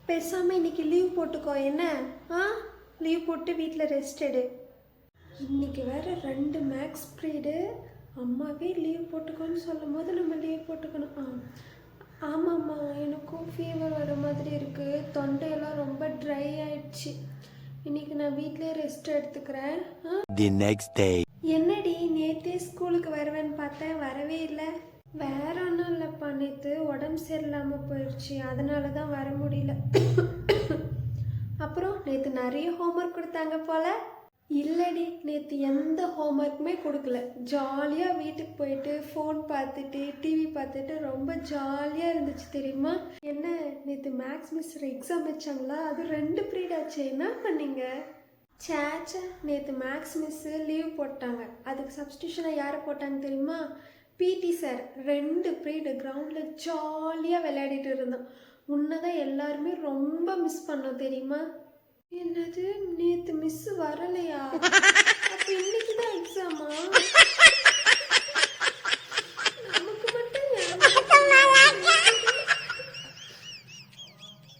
பேசாமல் இன்னைக்கு லீவ் போட்டுக்கோ என்ன? ஆ, லீவ் போட்டு வீட்டில் ரெஸ்ட் எடு. இன்னைக்கு வேற 2 மேக்ஸ் பீரியடு. அம்மாவே லீவ் போட்டுக்கோன்னு சொல்லும் போது நம்ம லீவ் போட்டுக்கணும். ஆமாம்மா, எனக்கும் ஃபீவர் வர மாதிரி இருக்குது. தொண்டையெல்லாம் ரொம்ப ட்ரை ஆயிடுச்சு. இன்னைக்கு நான் வீட்டிலே ரெஸ்ட் எடுத்துக்கிறேன். The next day. என்னடி நேற்றே ஸ்கூலுக்கு வருவேன்னு பார்த்தேன், வரவே இல்லை. வேற ஒன்றும் இல்லைப்பா, நேற்று உடம்பு சரியில்லாமல் போயிடுச்சு, அதனால தான் வர முடியல. அப்புறம் நேற்று நிறைய ஹோம்ஒர்க் கொடுத்தாங்க போல. இல்லடி, நேற்று எந்த ஹோம்ஒர்க்குமே கொடுக்கல. ஜாலியாக வீட்டுக்கு போயிட்டு ஃபோன் பார்த்துட்டு டிவி பார்த்துட்டு ரொம்ப ஜாலியாக இருந்துச்சு தெரியுமா? என்ன, நேற்று மேக்ஸ் மிஸ் எக்ஸாம் வச்சாங்களா? அது 2 பீரியட் ஆச்சு. என்ன பண்ணீங்க? சேச்சா, நேற்று மேக்ஸ் மிஸ்ஸு லீவ் போட்டாங்க. அதுக்கு சப்ஸ்டியூஷனாக யாரை போட்டாங்க தெரியுமா? பிடி சார். 2 பீரியடு கிரவுண்டில் ஜாலியாக விளையாடிட்டு இருந்தோம். உன்னதான் எல்லாருமே ரொம்ப மிஸ் பண்ணோம் தெரியுமா? என்னது, நேற்று மிஸ் வரலையா?